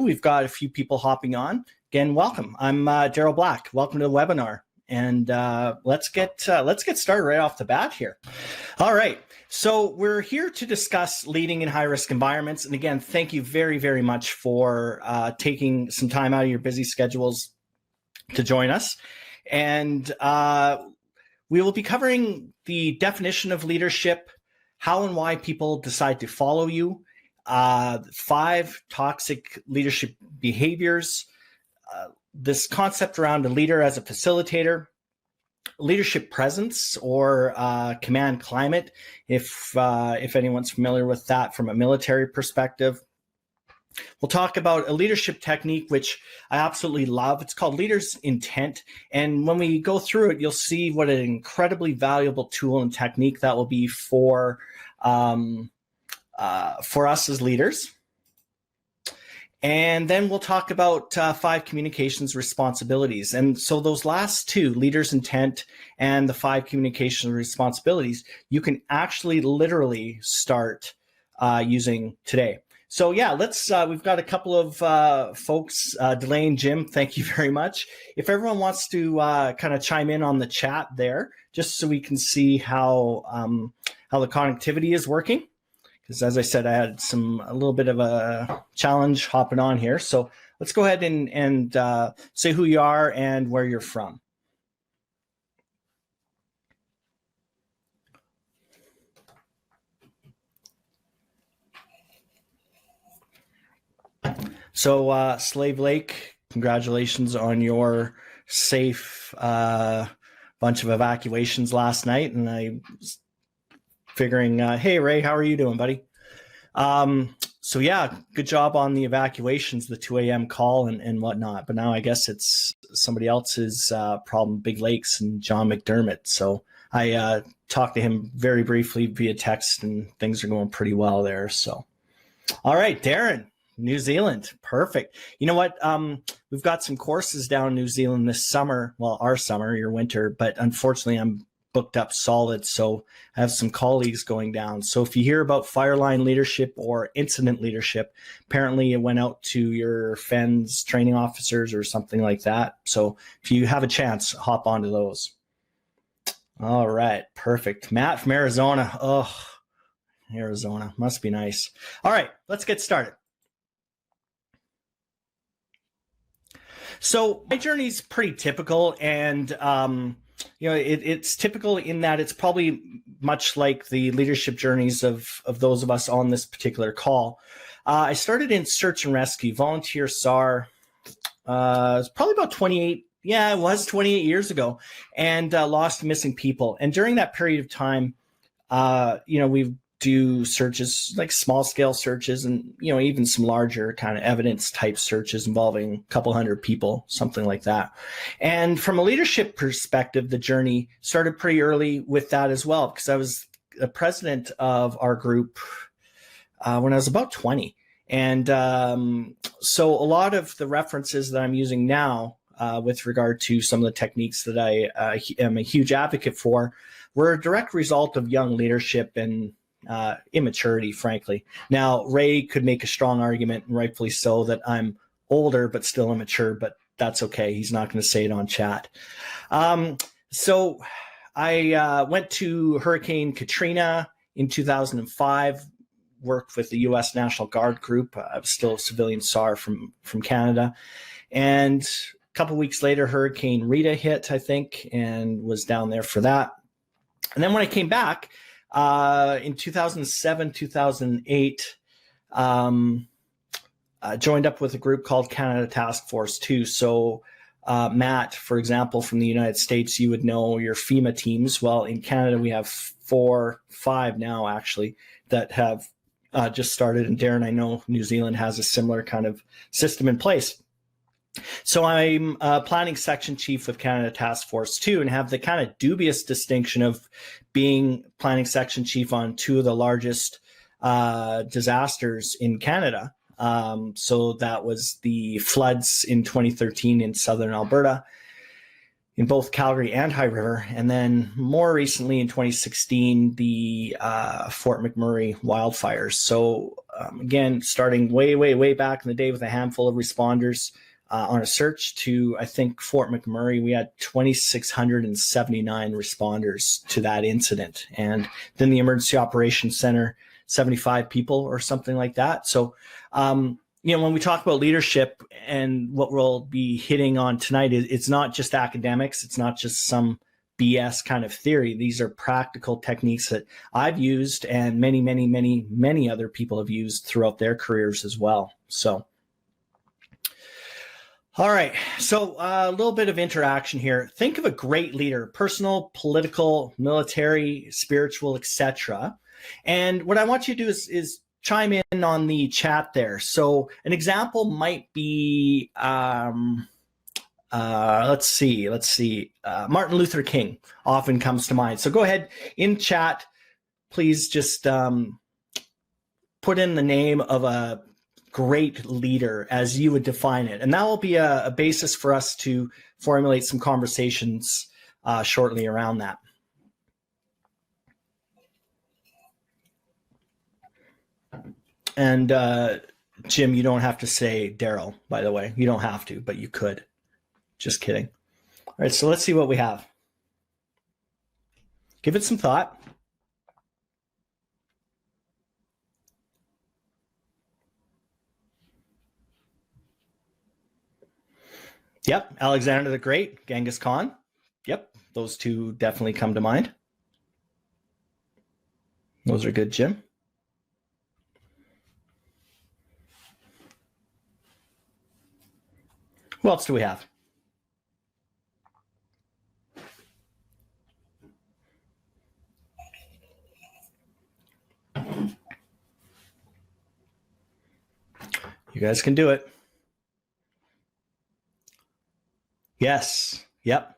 We've got a few people hopping on. Again, welcome. I'm Daryl Black. Welcome to the webinar. And let's get started right off the bat here. All right. So we're here to discuss leading in high-risk environments. And again, thank you very, very much for taking some time out of your busy schedules to join us. And we will be covering the definition of leadership, how and why people decide to follow you, 5 toxic leadership behaviors, this concept around a leader as a facilitator, leadership presence or command climate, if anyone's familiar with that from a military perspective. We'll talk about a leadership technique, which I absolutely love. It's called Leader's Intent. And when we go through it, you'll see what an incredibly valuable tool and technique that will be for us as leaders. And then we'll talk about 5 communications responsibilities. And so those last 2, Leader's Intent and the 5 communication responsibilities, you can actually literally start using today. So yeah, we've got a couple of folks, Delane, Jim, thank you very much. If everyone wants to kind of chime in on the chat there, just so we can see how the connectivity is working. Because as I said, I had a little bit of a challenge hopping on here. So let's go ahead and say who you are and where you're from. So Slave Lake, congratulations on your safe bunch of evacuations last night. And I was figuring, hey, Ray, how are you doing, buddy? So yeah, good job on the evacuations, the 2 a.m. call and whatnot. But now I guess it's somebody else's problem, Big Lakes and John McDermott. So I talked to him very briefly via text and things are going pretty well there. So, all right, Darren, New Zealand, perfect. You know what? We've got some courses down in New Zealand this summer. Well, our summer, your winter, but unfortunately I'm booked up solid. So I have some colleagues going down. So if you hear about fireline leadership or incident leadership, apparently it went out to your FENS training officers or something like that. So if you have a chance, hop onto those. All right, perfect. Matt from Arizona. Oh, Arizona, must be nice. All right, let's get started. So my journey is pretty typical, and you know, it's typical in that it's probably much like the leadership journeys of those of us on this particular call. I started in search and rescue, volunteer SAR. It's probably about 28. Yeah, it was 28 years ago, and lost missing people. And during that period of time, you know, we do searches, like small scale searches, and you know, even some larger kind of evidence type searches involving a couple hundred people, something like that. And from a leadership perspective, the journey started pretty early with that as well, because I was the president of our group when I was about 20. And so a lot of the references that I'm using now with regard to some of the techniques that I am a huge advocate for were a direct result of young leadership and immaturity, frankly. Now, Ray could make a strong argument, and rightfully so, that I'm older but still immature, but that's okay. He's not going to say it on chat. So I went to Hurricane Katrina in 2005, worked with the U.S. National Guard group. I was still a civilian SAR from Canada. And a couple of weeks later, Hurricane Rita hit, I think, and was down there for that. And then when I came back, in 2007, 2008, joined up with a group called Canada Task Force 2. So Matt, for example, from the United States, you would know your FEMA teams. Well, in Canada, we have 5 now, actually, that have just started. And Darren, I know New Zealand has a similar kind of system in place. So I'm planning section chief with Canada Task Force 2 and have the kind of dubious distinction of being planning section chief on 2 of the largest disasters in Canada. So that was the floods in 2013 in southern Alberta, in both Calgary and High River. And then more recently in 2016, the Fort McMurray wildfires. So again, starting way back in the day with a handful of responders on a search to, I think, Fort McMurray, we had 2,679 responders to that incident. And then the Emergency Operations Center, 75 people or something like that. So, when we talk about leadership, and what we'll be hitting on tonight, it's not just academics. It's not just some BS kind of theory. These are practical techniques that I've used, and many other people have used throughout their careers as well. So, all right. So a little bit of interaction here. Think of a great leader: personal, political, military, spiritual, etc. And what I want you to do is chime in on the chat there. So an example might be, let's see. Martin Luther King often comes to mind. So go ahead in chat, please just put in the name of a great leader as you would define it. And that will be a basis for us to formulate some conversations shortly around that. And Jim, you don't have to say Daryl, by the way. You don't have to, but you could. Just kidding. All right, so let's see what we have. Give it some thought. Yep, Alexander the Great, Genghis Khan. Yep, those two definitely come to mind. Those are good, Jim. Who else do we have? You guys can do it. Yes. Yep.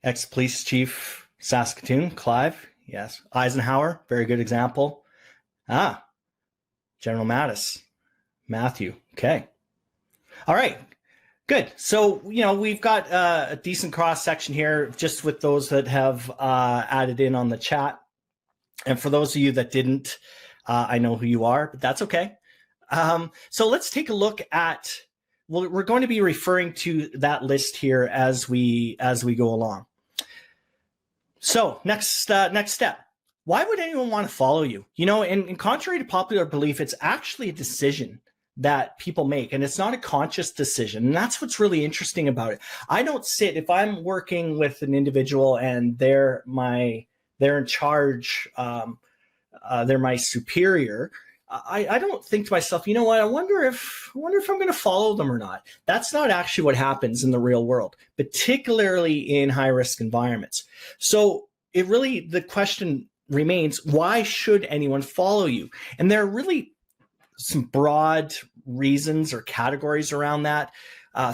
Ex-police chief, Saskatoon, Clive. Yes. Eisenhower, very good example. General Mattis, Matthew. Okay. All right. Good. So, we've got a decent cross section here, just with those that have added in on the chat. And for those of you that didn't, I know who you are, but that's okay. So let's take a look at, we're going to be referring to that list here as we go along. So next step. Why would anyone want to follow you? And contrary to popular belief, it's actually a decision that people make, and it's not a conscious decision. And that's what's really interesting about it. I don't sit, if I'm working with an individual and they're in charge, they're my superior, I don't think to myself, you know what, I wonder if I'm going to follow them or not. That's not actually what happens in the real world, particularly in high risk environments. So the question remains, why should anyone follow you? And there are really some broad reasons or categories around that.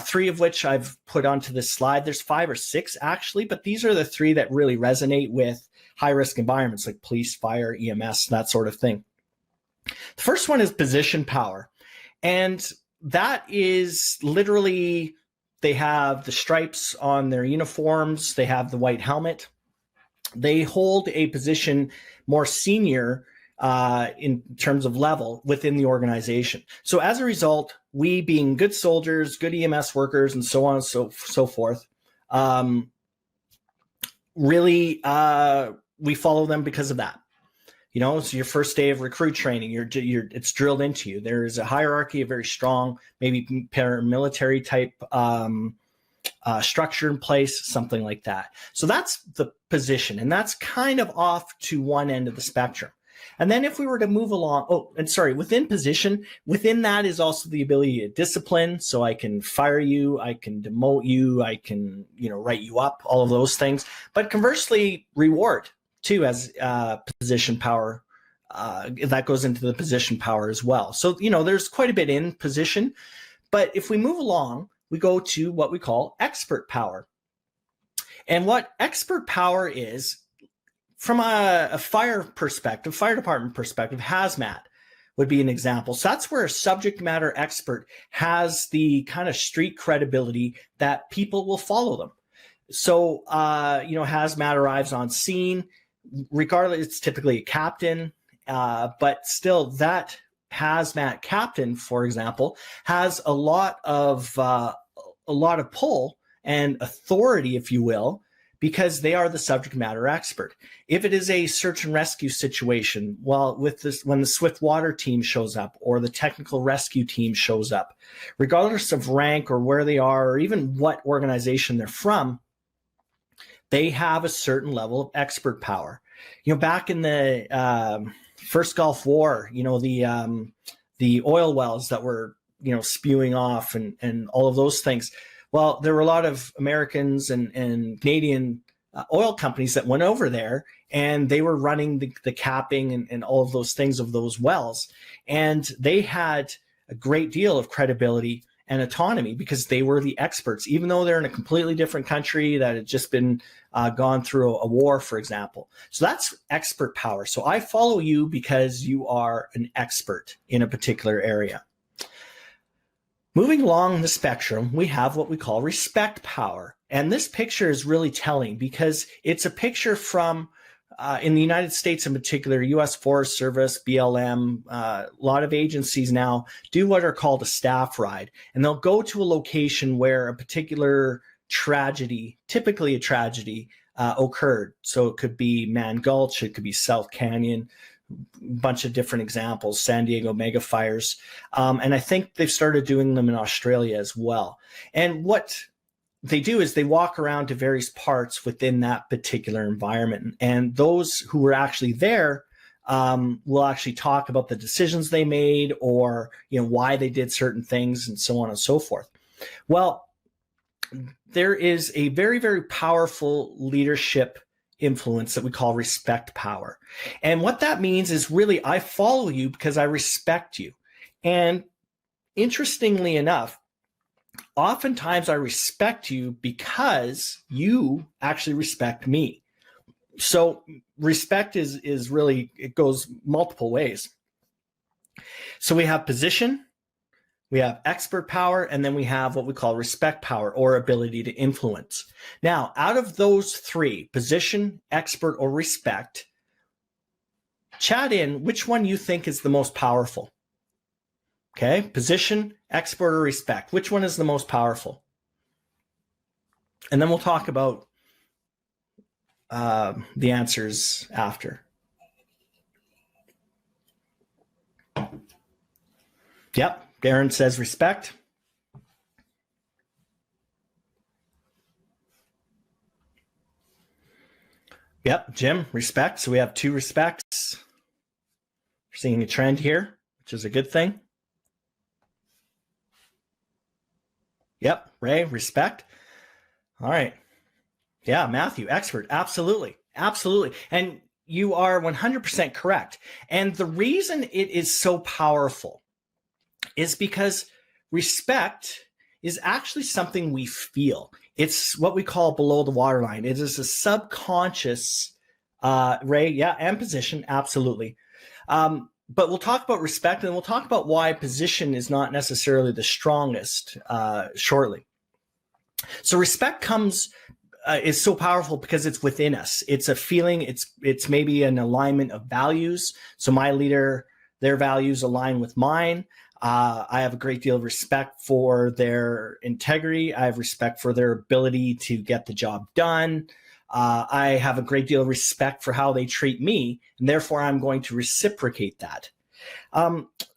3 of which I've put onto this slide. There's 5 or 6 actually, but these are the 3 that really resonate with high risk environments like police, fire, EMS, that sort of thing. The first one is position power. And that is literally, they have the stripes on their uniforms. They have the white helmet. They hold a position more senior in terms of level within the organization. So as a result, we being good soldiers, good EMS workers, and so on and so forth, really, we follow them because of that. So your first day of recruit training, it's drilled into you. There is a hierarchy, a very strong, maybe paramilitary type structure in place, something like that. So that's the position, and that's kind of off to one end of the spectrum. And then if we were to move along, within position, within that is also the ability to discipline. So I can fire you, I can demote you, I can, write you up, all of those things. But conversely, reward too, as position power, that goes into the position power as well. So, there's quite a bit in position. But if we move along, we go to what we call expert power. And what expert power is, from a fire department perspective, hazmat would be an example. So that's where a subject matter expert has the kind of street credibility that people will follow them. So, hazmat arrives on scene, regardless, it's typically a captain, but still that hazmat captain, for example, has a lot of pull and authority, if you will, because they are the subject matter expert. If it is a search and rescue situation, well, with this, when the swift water team shows up or the technical rescue team shows up, regardless of rank or where they are or even what organization they're from, they have a certain level of expert power. Back in the first Gulf War, the oil wells that were spewing off and all of those things. Well, there were a lot of Americans and Canadian oil companies that went over there, and they were running the capping and all of those things of those wells. And they had a great deal of credibility and autonomy because they were the experts, even though they're in a completely different country that had just been gone through a war, for example. So that's expert power. So I follow you because you are an expert in a particular area. Moving along the spectrum, we have what we call respect power. And this picture is really telling because it's a picture from, in the United States in particular, U.S. Forest Service, BLM, a lot of agencies now do what are called a staff ride. And they'll go to a location where a particular tragedy, typically a tragedy, occurred. So it could be Mann Gulch, it could be South Canyon, bunch of different examples, San Diego mega fires. And I think they've started doing them in Australia as well. And what they do is they walk around to various parts within that particular environment. And those who were actually there will actually talk about the decisions they made or, why they did certain things and so on and so forth. Well, there is a very, very powerful leadership influence that we call respect power. And what that means is really I follow you because I respect you. And interestingly enough, oftentimes I respect you because you actually respect me. So respect is really, it goes multiple ways. So we have position, we have expert power, and then we have what we call respect power or ability to influence. Now, out of those three, position, expert, or respect, chat in which one you think is the most powerful. Okay, position, expert, or respect. Which one is the most powerful? And then we'll talk about the answers after. Yep. Darren says respect. Yep, Jim, respect. So we have two respects. We're seeing a trend here, which is a good thing. Yep, Ray, respect. All right. Yeah, Matthew, expert. Absolutely. Absolutely. And you are 100% correct. And the reason it is so powerful is because respect is actually something we feel. It's what we call below the waterline. It is a subconscious, Ray, yeah, and position, absolutely. But we'll talk about respect, and we'll talk about why position is not necessarily the strongest shortly. So respect is so powerful because it's within us. It's a feeling. It's maybe an alignment of values. So my leader, their values align with mine. I have a great deal of respect for their integrity. I have respect for their ability to get the job done. I have a great deal of respect for how they treat me, and therefore I'm going to reciprocate that.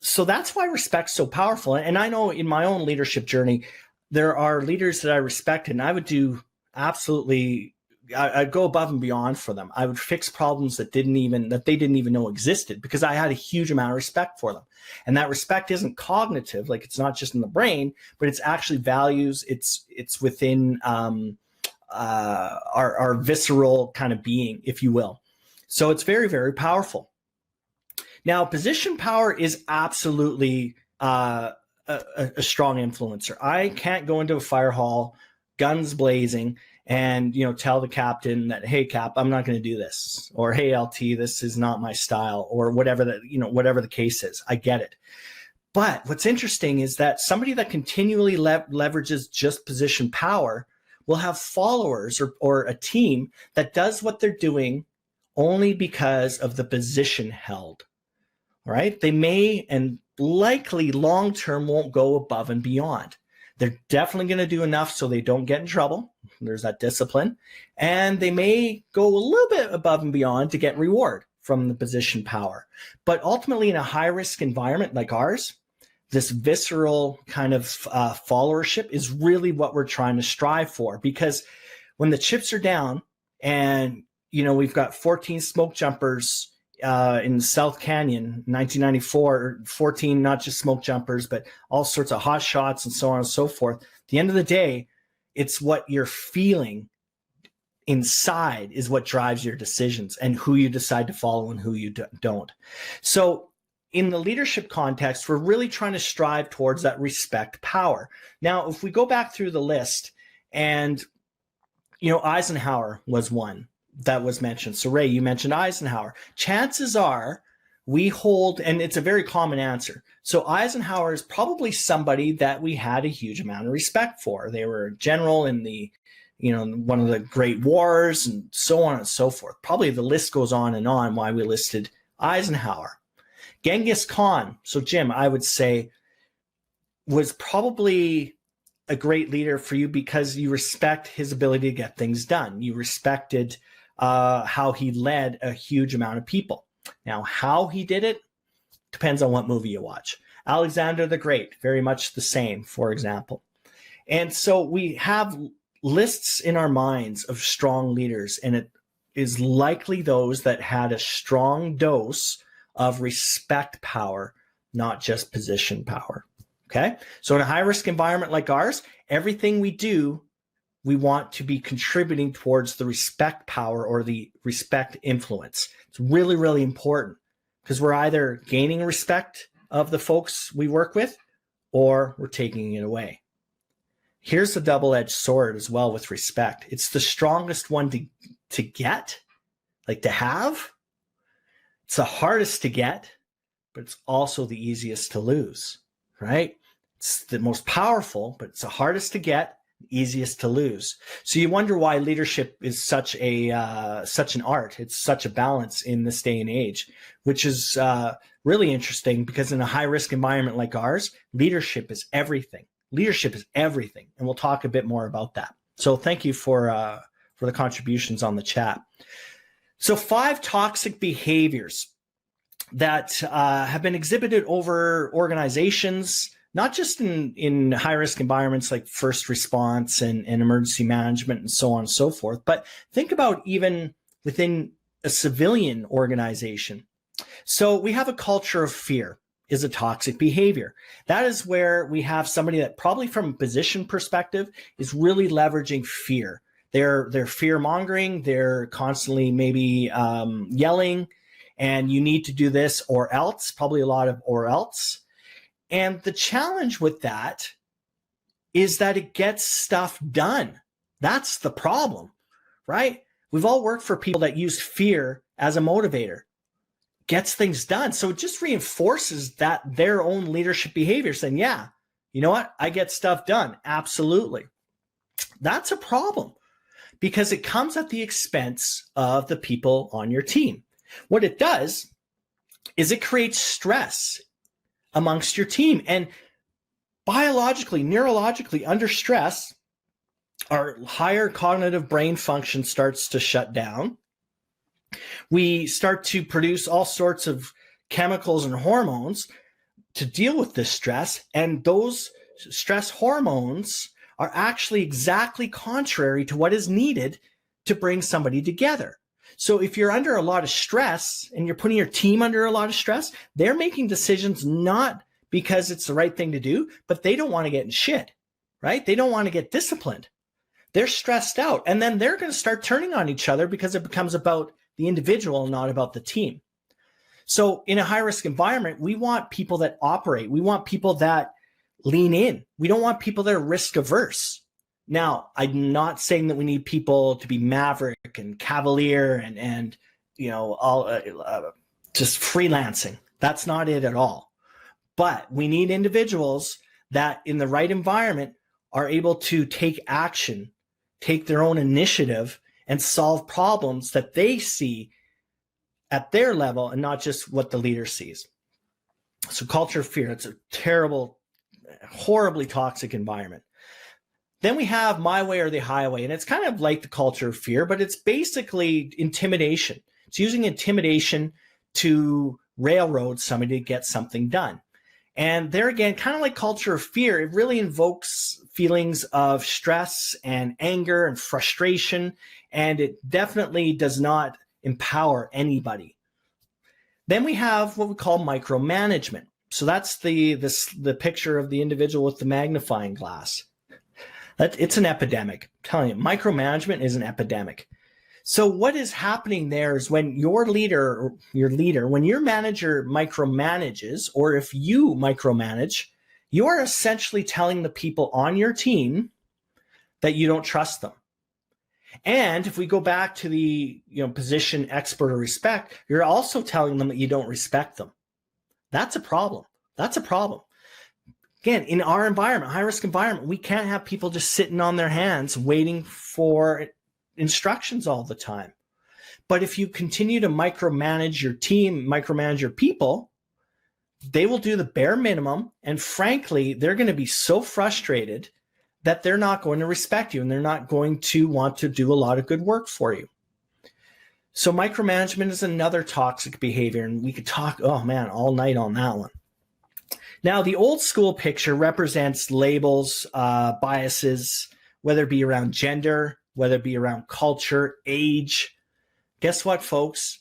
So that's why respect's so powerful. And I know in my own leadership journey, there are leaders that I respect, and I would do absolutely, I'd go above and beyond for them. I would fix problems that they didn't even know existed because I had a huge amount of respect for them. And that respect isn't cognitive, like it's not just in the brain, but it's actually values. It's within our visceral kind of being, if you will. So it's very, very powerful. Now, position power is absolutely a strong influencer. I can't go into a fire hall, guns blazing, and tell the captain that, hey, Cap, I'm not going to do this, or hey, LT, this is not my style, or whatever whatever the case is. I get it. But what's interesting is that somebody that continually leverages just position power will have followers or a team that does what they're doing only because of the position held. All right. They may and likely long term won't go above and beyond. They're definitely going to do enough so they don't get in trouble. There's that discipline. And they may go a little bit above and beyond to get reward from the position power. But ultimately, in a high risk environment like ours, this visceral kind of followership is really what we're trying to strive for. Because when the chips are down and, you know, we've got 14 smoke jumpers in South Canyon, 1994, 14, not just smoke jumpers, but all sorts of hot shots and so on and so forth. At the end of the day, it's what you're feeling inside is what drives your decisions and who you decide to follow and who you don't. So in the leadership context, we're really trying to strive towards that respect power. Now, if we go back through the list and, you know, Eisenhower was one that was mentioned. So Ray, you mentioned Eisenhower. Chances are we hold, and it's a very common answer. So Eisenhower is probably somebody that we had a huge amount of respect for. They were a general in the, you know, one of the great wars and so on and so forth. Probably the list goes on and on why we listed Eisenhower. Genghis Khan. So Jim, I would say was probably a great leader for you because you respect his ability to get things done. You respected how he led a huge amount of people. Now, how he did it depends on what movie you watch. Alexander the Great, very much the same, for example. And so we have lists in our minds of strong leaders, and it is likely those that had a strong dose of respect power, not just position power. Okay. So in a high risk environment like ours, everything we do, we want to be contributing towards the respect power or the respect influence. It's really, really important because we're either gaining respect of the folks we work with or we're taking it away. Here's the double-edged sword as well with respect. It's the strongest one to get, like to have. It's the hardest to get, but it's also the easiest to lose, right? It's the most powerful, but it's the hardest to get, easiest to lose. So you wonder why leadership is such an art. It's such a balance in this day and age, which is really interesting because in a high risk environment like ours, leadership is everything. Leadership is everything, and we'll talk a bit more about that. So thank you for the contributions on the chat. So 5 toxic behaviors that have been exhibited over organizations, not just in high-risk environments like first response and emergency management and so on and so forth, but think about even within a civilian organization. So we have a culture of fear is a toxic behavior. That is where we have somebody that probably from a position perspective is really leveraging fear. They're fear-mongering, they're constantly maybe yelling, and you need to do this or else, probably a lot of or else. And the challenge with that is that it gets stuff done. That's the problem, right? We've all worked for people that use fear as a motivator. Gets things done. So it just reinforces that their own leadership behavior saying, yeah, you know what? I get stuff done. Absolutely. That's a problem because it comes at the expense of the people on your team. What it does is it creates stress amongst your team. And biologically, neurologically, under stress, our higher cognitive brain function starts to shut down. We start to produce all sorts of chemicals and hormones to deal with this stress. And those stress hormones are actually exactly contrary to what is needed to bring somebody together. So if you're under a lot of stress and you're putting your team under a lot of stress, they're making decisions not because it's the right thing to do, but they don't want to get in shit, right? They don't want to get disciplined. They're stressed out. And then they're going to start turning on each other because it becomes about the individual, not about the team. So in a high-risk environment, we want people that operate. We want people that lean in. We don't want people that are risk-averse. Now, I'm not saying that we need people to be maverick and cavalier and you know, all just freelancing. That's not it at all. But we need individuals that in the right environment are able to take action, take their own initiative, and solve problems that they see at their level and not just what the leader sees. So culture of fear, it's a terrible, horribly toxic environment. Then we have my way or the highway, and it's kind of like the culture of fear, but it's basically intimidation. It's using intimidation to railroad somebody to get something done. And there again, kind of like culture of fear, it really invokes feelings of stress and anger and frustration, and it definitely does not empower anybody. Then we have what we call micromanagement. So that's the picture of the individual with the magnifying glass. It's an epidemic. I'm telling you, micromanagement is an epidemic. So what is happening there is when your leader, when your manager micromanages, or if you micromanage, you are essentially telling the people on your team that you don't trust them. And if we go back to the position, expert, or respect, you're also telling them that you don't respect them. That's a problem. That's a problem. Again, in our environment, high-risk environment, we can't have people just sitting on their hands waiting for instructions all the time. But if you continue to micromanage your team, micromanage your people, they will do the bare minimum. And frankly, they're going to be so frustrated that they're not going to respect you and they're not going to want to do a lot of good work for you. So micromanagement is another toxic behavior, and we could talk, oh man, all night on that one. Now, the old school picture represents labels, biases, whether it be around gender, whether it be around culture, age. Guess what, folks?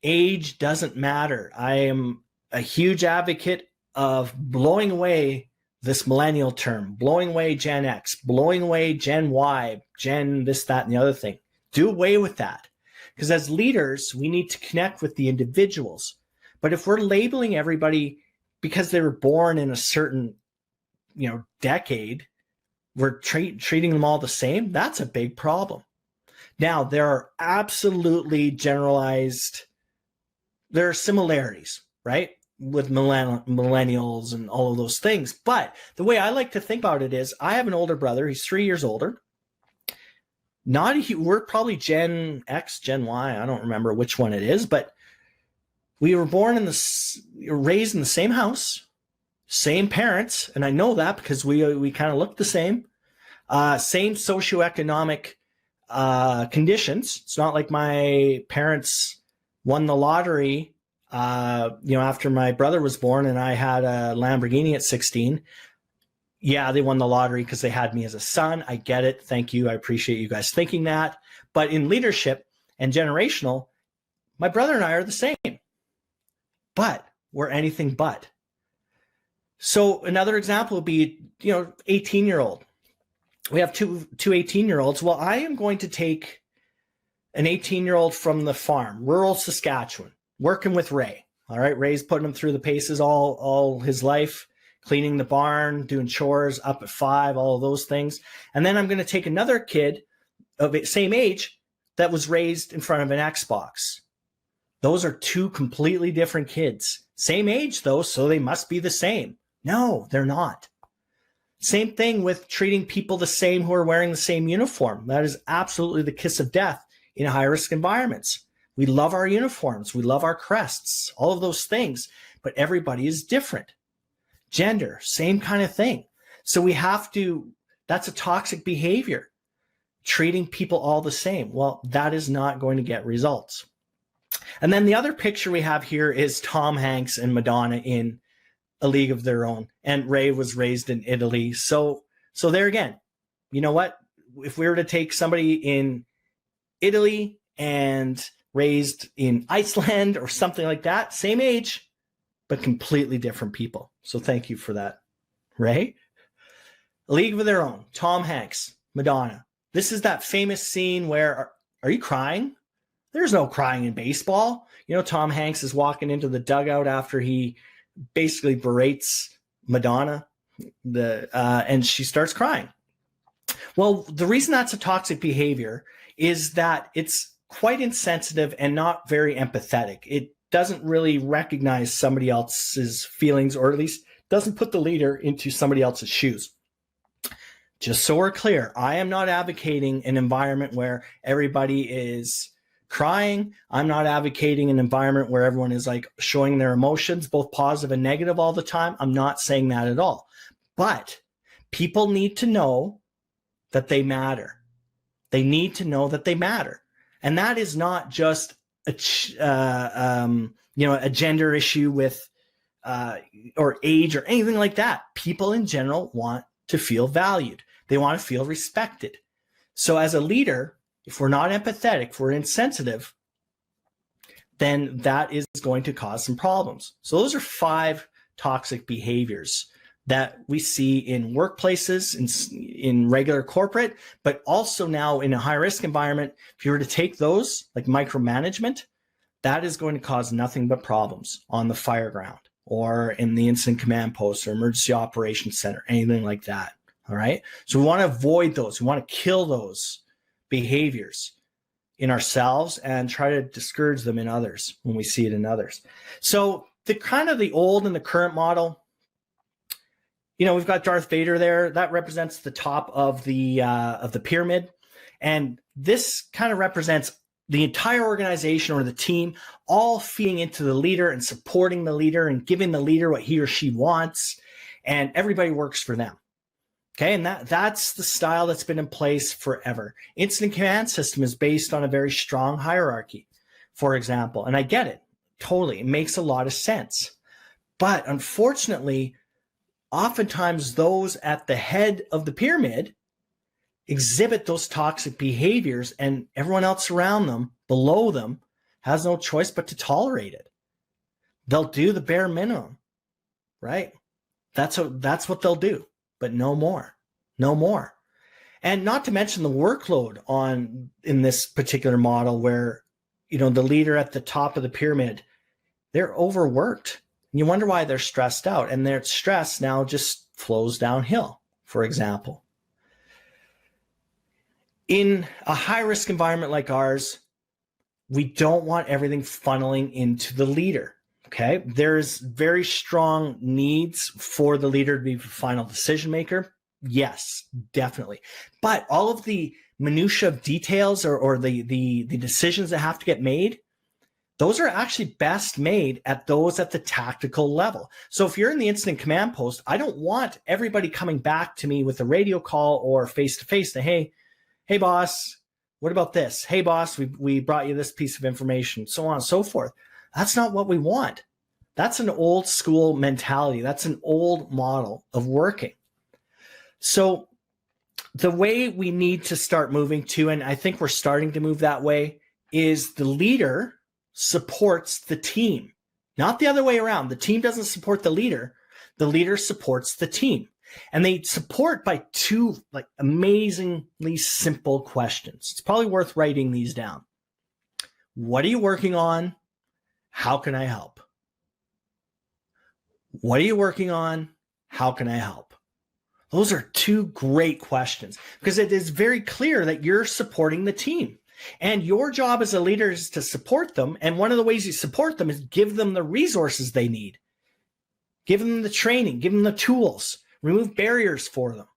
Age doesn't matter. I am a huge advocate of blowing away this millennial term, blowing away Gen X, blowing away Gen Y, Gen this, that, and the other thing. Do away with that. Because as leaders, we need to connect with the individuals. But if we're labeling everybody because they were born in a certain, decade, we're treating them all the same, that's a big problem. Now, there are absolutely generalized, there are similarities, right, with millennials and all of those things. But the way I like to think about it is I have an older brother. He's 3 years older. We're probably Gen X, Gen Y. I don't remember which one it is, but we were raised in the same house, same parents, and I know that because we kind of look the same. Same socioeconomic conditions. It's not like my parents won the lottery, after my brother was born and I had a Lamborghini at 16. Yeah, they won the lottery because they had me as a son. I get it. Thank you. I appreciate you guys thinking that. But in leadership and generational, my brother and I are the same. But we're anything but. So another example would be, 18-year-old. We have two 18-year-olds. Well, I am going to take an 18-year-old from the farm, rural Saskatchewan, working with Ray. All right, Ray's putting him through the paces all his life, cleaning the barn, doing chores, up at 5, all of those things. And then I'm going to take another kid of the same age that was raised in front of an Xbox. Those are two completely different kids. Same age, though, so they must be the same. No, they're not. Same thing with treating people the same who are wearing the same uniform. That is absolutely the kiss of death in high-risk environments. We love our uniforms. We love our crests, all of those things, but everybody is different. Gender, same kind of thing. So we have to, that's a toxic behavior, treating people all the same. Well, that is not going to get results. And then the other picture we have here is Tom Hanks and Madonna in A League of Their Own. And Ray was raised in Italy. So there again, you know what? If we were to take somebody in Italy and raised in Iceland or something like that, same age, but completely different people. So thank you for that, Ray. A League of Their Own, Tom Hanks, Madonna. This is that famous scene where, are you crying? There's no crying in baseball. Tom Hanks is walking into the dugout after he basically berates Madonna, and she starts crying. Well, the reason that's a toxic behavior is that it's quite insensitive and not very empathetic. It doesn't really recognize somebody else's feelings, or at least doesn't put the leader into somebody else's shoes. Just so we're clear, I am not advocating an environment where everybody is crying. I'm not advocating an environment where everyone is like showing their emotions, both positive and negative all the time. I'm not saying that at all. But people need to know that they matter. They need to know that they matter. And that is not just a gender issue with or age or anything like that. People in general want to feel valued. They want to feel respected. So as a leader, if we're not empathetic, if we're insensitive, then that is going to cause some problems. So those are 5 toxic behaviors that we see in workplaces, in regular corporate, but also now in a high-risk environment. If you were to take those, like micromanagement, that is going to cause nothing but problems on the fire ground or in the incident command post or emergency operations center, anything like that. All right. So we want to avoid those. We want to kill those behaviors in ourselves and try to discourage them in others when we see it in others. So the kind of the old and the current model, we've got Darth Vader there. That represents the top of the pyramid. And this kind of represents the entire organization or the team all feeding into the leader and supporting the leader and giving the leader what he or she wants. And everybody works for them. Okay, and that's the style that's been in place forever. Incident command system is based on a very strong hierarchy, for example. And I get it, totally. It makes a lot of sense. But unfortunately, oftentimes those at the head of the pyramid exhibit those toxic behaviors, and everyone else around them, below them, has no choice but to tolerate it. They'll do the bare minimum, right? That's what they'll do. But no more. And not to mention the workload in this particular model where, the leader at the top of the pyramid, they're overworked. And you wonder why they're stressed out, and their stress now just flows downhill, for example. In a high-risk environment like ours, we don't want everything funneling into the leader. Okay, there's very strong needs for the leader to be the final decision maker. Yes, definitely. But all of the minutia of details or the decisions that have to get made, those are actually best made at the tactical level. So if you're in the incident command post, I don't want everybody coming back to me with a radio call or face-to-face to, hey boss, what about this? Hey boss, we brought you this piece of information, so on and so forth. That's not what we want. That's an old school mentality. That's an old model of working. So the way we need to start moving to, and I think we're starting to move that way, is the leader supports the team, not the other way around. The team doesn't support the leader supports the team. And they support by 2 amazingly simple questions. It's probably worth writing these down. What are you working on? How can I help? What are you working on? How can I help? Those are 2 great questions because it is very clear that you're supporting the team. And your job as a leader is to support them. And one of the ways you support them is give them the resources they need. Give them the training, give them the tools, remove barriers for them.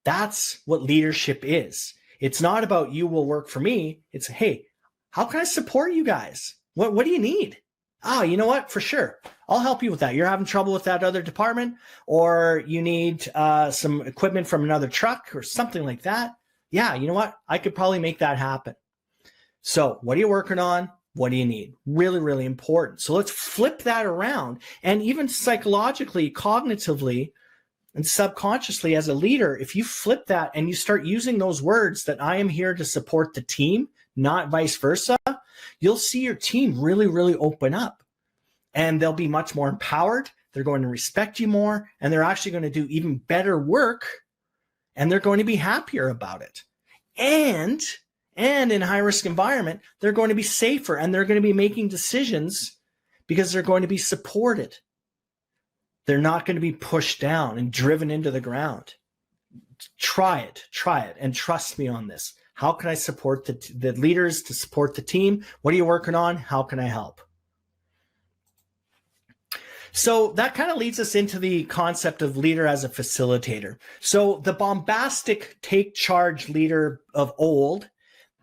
That's what leadership is. It's not about you will work for me. It's, hey, how can I support you guys? What do you need? Oh, you know what? For sure. I'll help you with that. You're having trouble with that other department, or you need some equipment from another truck or something like that. Yeah, you know what? I could probably make that happen. So what are you working on? What do you need? Really, really important. So let's flip that around. And even psychologically, cognitively, and subconsciously as a leader, if you flip that and you start using those words that I am here to support the team, not vice versa, you'll see your team really, really open up. And they'll be much more empowered. They're going to respect you more. And they're actually going to do even better work. And they're going to be happier about it. And in a high-risk environment, they're going to be safer. And they're going to be making decisions because they're going to be supported. They're not going to be pushed down and driven into the ground. Try it, and trust me on this. How can I support the leaders to support the team? What are you working on? How can I help? So that kind of leads us into the concept of leader as a facilitator. So the bombastic take charge leader of old,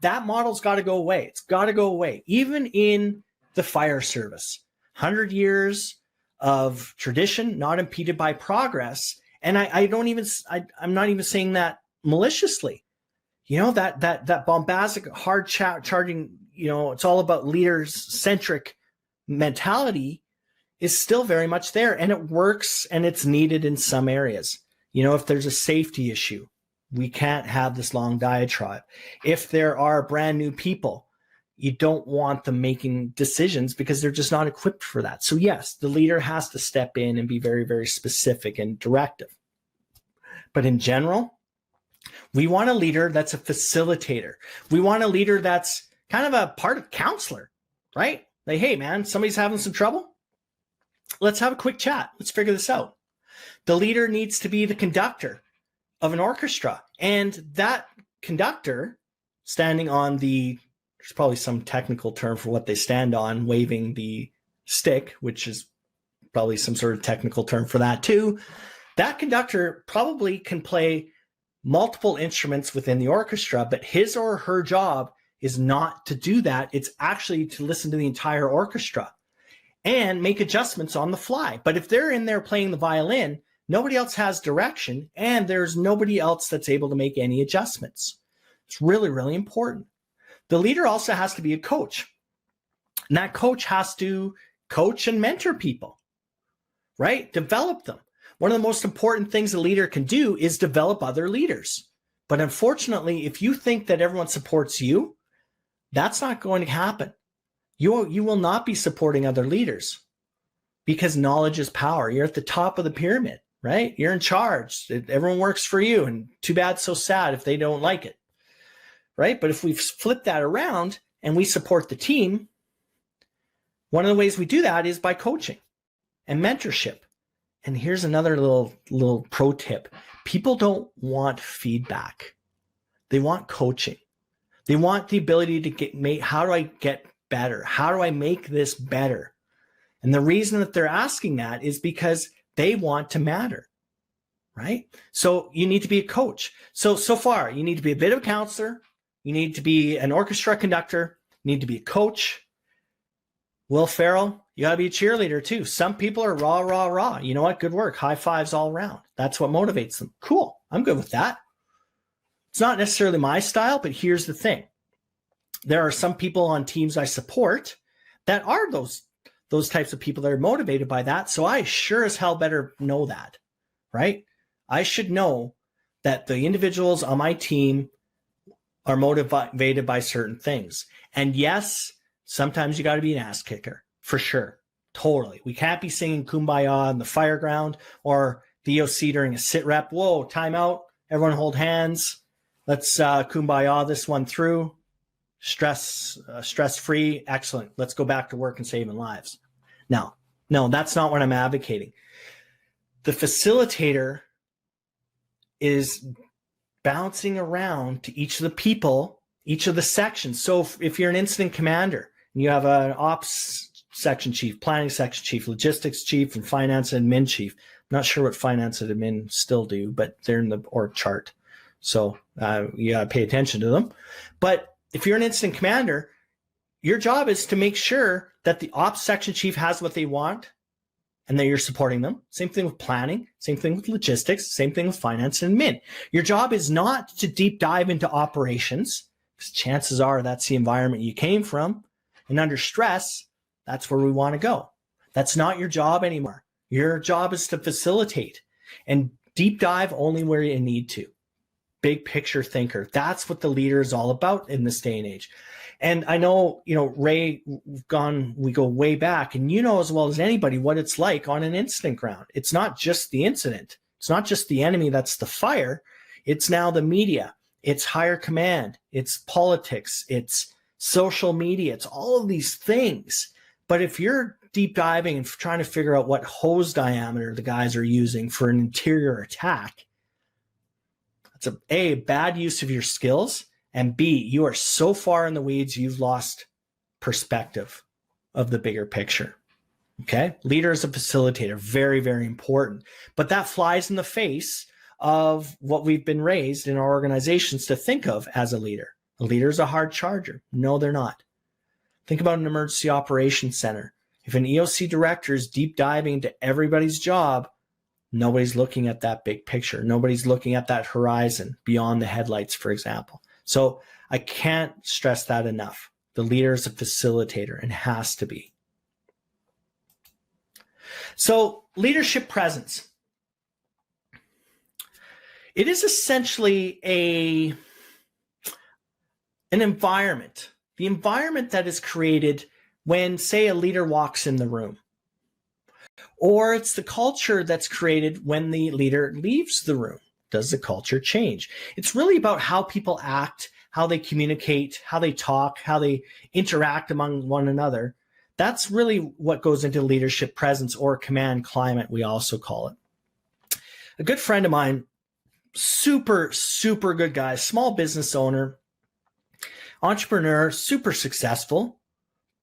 that model's got to go away. It's got to go away. Even in the fire service, 100 years of tradition, not impeded by progress. And I'm not even saying that maliciously. That bombastic, hard charging, it's all about leaders centric mentality is still very much there, and it works, and it's needed in some areas. If there's a safety issue, we can't have this long diatribe. If there are brand new people, you don't want them making decisions because they're just not equipped for that. So yes, the leader has to step in and be very, very specific and directive. But in general, we want a leader that's a facilitator. We want a leader that's kind of a part of counselor, right? Like, hey man, somebody's having some trouble. Let's have a quick chat. Let's figure this out. The leader needs to be the conductor of an orchestra. And that conductor standing on there's probably some technical term for what they stand on, waving the stick, which is probably some sort of technical term for that too. That conductor probably can play multiple instruments within the orchestra, but his or her job is not to do that. It's actually to listen to the entire orchestra and make adjustments on the fly. But if they're in there playing the violin, nobody else has direction, and there's nobody else that's able to make any adjustments. It's really, really important. The leader also has to be a coach. And that coach has to coach and mentor people, right? Develop them. One of the most important things a leader can do is develop other leaders. But unfortunately, if you think that everyone supports you, that's not going to happen. You will not be supporting other leaders because knowledge is power. You're at the top of the pyramid, right? You're in charge. Everyone works for you, and too bad, so sad if they don't like it, right? But if we flip that around and we support the team, one of the ways we do that is by coaching and mentorship. And here's another little pro tip. People don't want feedback. They want coaching. They want the ability to how do I get better? How do I make this better? And the reason that they're asking that is because they want to matter, right? So you need to be a coach. So far, you need to be a bit of a counselor. You need to be an orchestra conductor. You need to be a coach. Will Ferrell, you got to be a cheerleader too. Some people are raw, raw, raw. You know what? Good work. High fives all around. That's what motivates them. Cool. I'm good with that. It's not necessarily my style, but here's the thing. There are some people on teams I support that are those types of people that are motivated by that. So I sure as hell better know that, right? I should know that the individuals on my team are motivated by certain things. And yes, sometimes you got to be an ass kicker, for sure. Totally. We can't be singing Kumbaya in the fireground or the EOC during a sit rep. Whoa, timeout. Everyone hold hands. Let's Kumbaya this one through. Stress-free. Excellent. Let's go back to work and saving lives. No, that's not what I'm advocating. The facilitator is bouncing around to each of the people, each of the sections. So if you're an incident commander and you have an ops section chief, planning section chief, logistics chief, and finance and admin chief, I'm not sure what finance and admin still do, but they're in the org chart. So you got to pay attention to them. But if you're an incident commander, your job is to make sure that the ops section chief has what they want and that you're supporting them. Same thing with planning, same thing with logistics, same thing with finance and admin. Your job is not to deep dive into operations, because chances are that's the environment you came from. And under stress, that's where we want to go. That's not your job anymore. Your job is to facilitate and deep dive only where you need to. Big picture thinker. That's what the leader is all about in this day and age. And I know, Ray, we go way back, and you know as well as anybody what it's like on an incident ground. It's not just the incident. It's not just the enemy that's the fire. It's now the media. It's higher command. It's politics. It's social media. It's all of these things. But if you're deep diving and trying to figure out what hose diameter the guys are using for an interior attack, it's a bad use of your skills, and B, you are so far in the weeds, you've lost perspective of the bigger picture. Okay? Leader is a facilitator, very, very important. But that flies in the face of what we've been raised in our organizations to think of as a leader. A leader is a hard charger. No, they're not. Think about an emergency operations center. If an EOC director is deep diving into everybody's job, nobody's looking at that big picture. Nobody's looking at that horizon beyond the headlights, for example. So I can't stress that enough. The leader is a facilitator and has to be. So leadership presence. It is essentially an environment. The environment that is created when, say, a leader walks in the room. Or it's the culture that's created when the leader leaves the room. Does the culture change? It's really about how people act, how they communicate, how they talk, how they interact among one another. That's really what goes into leadership presence, or command climate, we also call it. A good friend of mine, super, super good guy, small business owner, entrepreneur, super successful,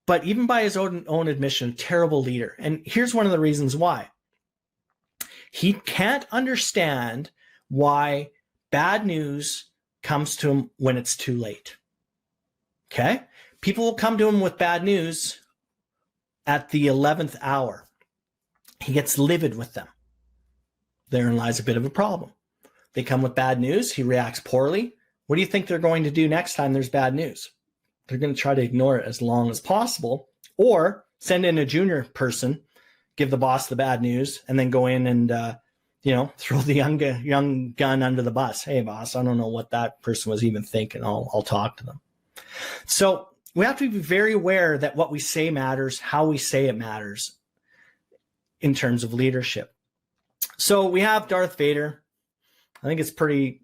but even by his own admission, a terrible leader. And here's one of the reasons why. He can't understand why bad news comes to him when it's too late. Okay? People will come to him with bad news at the 11th hour. He gets livid with them. Therein lies a bit of a problem. They come with bad news. He reacts poorly. What do you think they're going to do next time there's bad news? They're going to try to ignore it as long as possible, or send in a junior person, give the boss the bad news, and then go in and throw the young gun under the bus. Hey, boss, I don't know what that person was even thinking. I'll talk to them. So we have to be very aware that what we say matters, how we say it matters in terms of leadership. So we have Darth Vader. I think it's pretty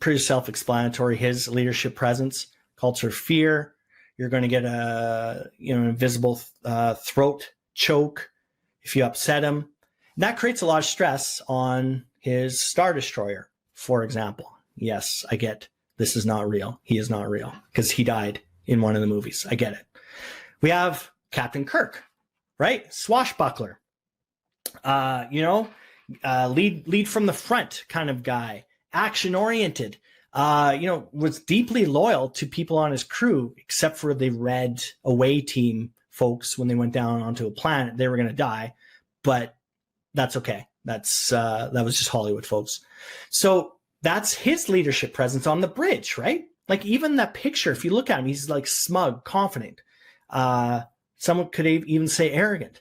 self-explanatory, his leadership presence, culture of fear. You're going to get a invisible throat choke if you upset him. And that creates a lot of stress on his Star Destroyer, for example. Yes, I get this is not real. He is not real because he died in one of the movies. I get it. We have Captain Kirk, right? Swashbuckler. Lead from the front kind of guy, action oriented. Was deeply loyal to people on his crew, except for the Red away team folks. When they went down onto a planet, they were going to die, but that's okay. That was just Hollywood, folks. So that's his leadership presence on the bridge, right? Like even that picture, if you look at him, he's like smug, confident. Someone could even say arrogant,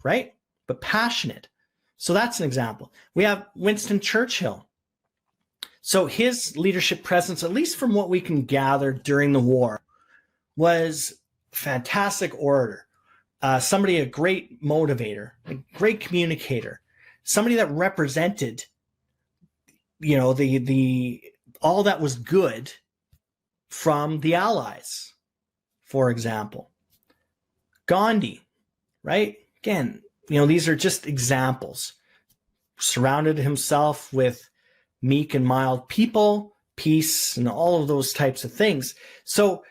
right? But passionate. So that's an example. We have Winston Churchill. So his leadership presence, at least from what we can gather during the war, was fantastic orator, somebody, a great motivator, a great communicator, somebody that represented, the all that was good from the Allies, for example. Gandhi, right? Again, these are just examples. Surrounded himself with meek and mild people, peace, and all of those types of things. So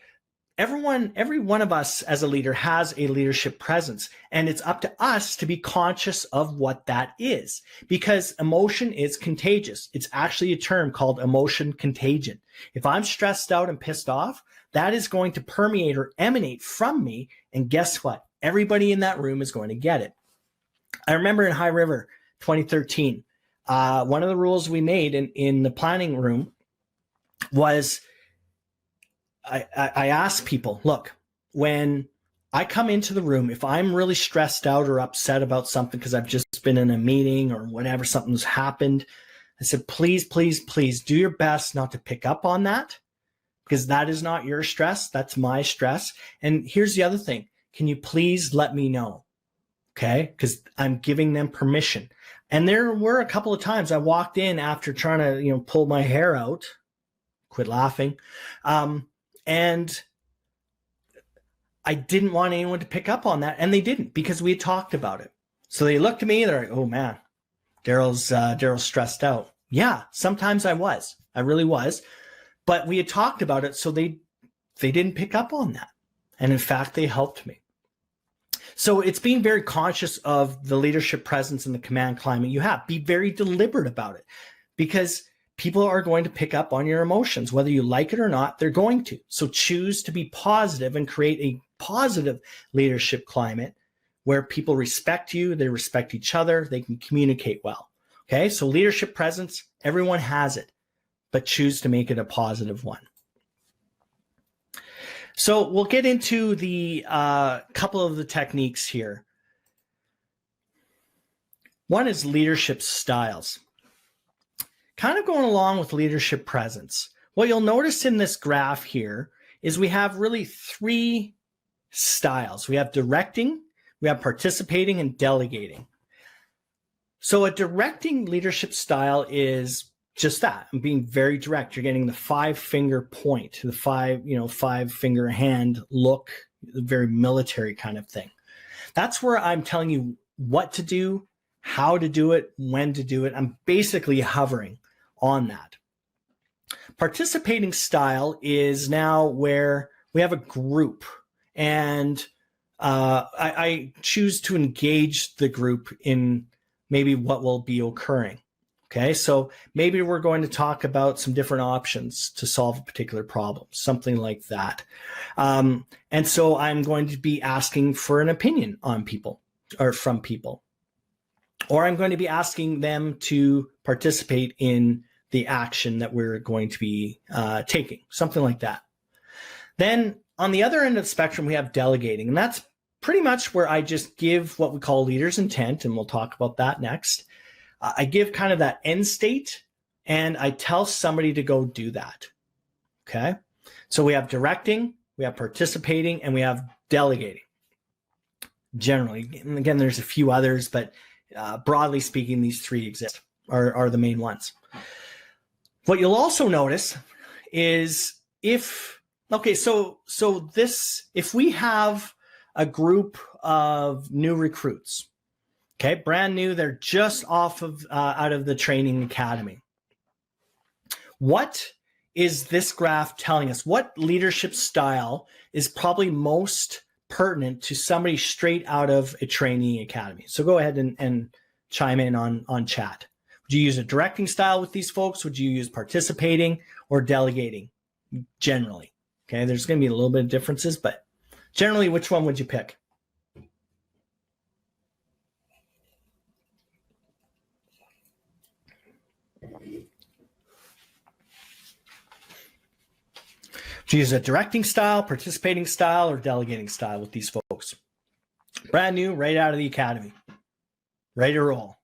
every one of us as a leader has a leadership presence, and it's up to us to be conscious of what that is, because emotion is contagious. It's actually a term called emotion contagion. If I'm stressed out and pissed off, that is going to permeate or emanate from me, and guess what? Everybody in that room is going to get it. I remember in High River 2013, one of the rules we made in the planning room was I asked people, look, when I come into the room, if I'm really stressed out or upset about something because I've just been in a meeting or whatever, something's happened, I said, please, please, please do your best not to pick up on that, because that is not your stress. That's my stress. And here's the other thing. Can you please let me know? Okay, because I'm giving them permission. And there were a couple of times I walked in after trying to, pull my hair out, quit laughing, and I didn't want anyone to pick up on that, and they didn't, because we had talked about it. So they looked at me, they're like, "Oh man, Daryl's stressed out." Yeah, sometimes I really was, but we had talked about it, so they didn't pick up on that, and in fact, they helped me. So it's being very conscious of the leadership presence and the command climate you have. Be very deliberate about it, because people are going to pick up on your emotions, whether you like it or not, they're going to. So choose to be positive and create a positive leadership climate where people respect you, they respect each other, they can communicate well. Okay, so leadership presence, everyone has it, but choose to make it a positive one. So we'll get into the couple of the techniques here. One is leadership styles. Kind of going along with leadership presence. What you'll notice in this graph here is we have really three styles. We have directing, we have participating, and delegating. So a directing leadership style is just that. I'm being very direct. You're getting the 5-finger point, the five-finger hand look, very military kind of thing. That's where I'm telling you what to do, how to do it, when to do it. I'm basically hovering on that. Participating style is now where we have a group, and I choose to engage the group in maybe what will be occurring. Okay, so maybe we're going to talk about some different options to solve a particular problem, something like that. And so I'm going to be asking for an opinion on people or from people, or I'm going to be asking them to participate in the action that we're going to be taking, something like that. Then on the other end of the spectrum, we have delegating, and that's pretty much where I just give what we call leader's intent, and we'll talk about that next. I give kind of that end state, and I tell somebody to go do that. Okay, so we have directing, we have participating, and we have delegating. Generally, and again, there's a few others, but broadly speaking, these three exist, are the main ones. What you'll also notice is if we have a group of new recruits, okay, brand new, they're just off of out of the training academy. What is this graph telling us? What leadership style is probably most pertinent to somebody straight out of a training academy? So go ahead and chime in on chat. Would you use a directing style with these folks? Would you use participating or delegating generally? Okay, there's going to be a little bit of differences, but generally, which one would you pick? Would you use a directing style, participating style, or delegating style with these folks? Brand new, right out of the academy, ready to roll.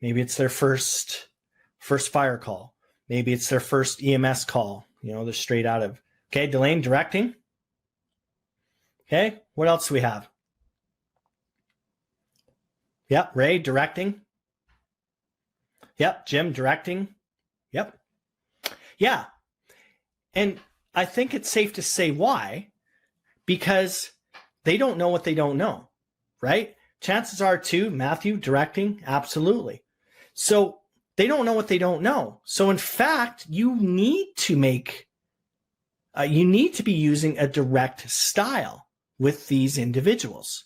Maybe it's their first fire call. Maybe it's their first EMS call. They're straight out of. Okay, Delane, directing. Okay, what else do we have? Yep, Ray, directing. Yep, Jim, directing. Yep. Yeah. And I think it's safe to say why, because they don't know what they don't know, right? Chances are too, Matthew, directing, absolutely. So they don't know what they don't know. So in fact, you need to be using a direct style with these individuals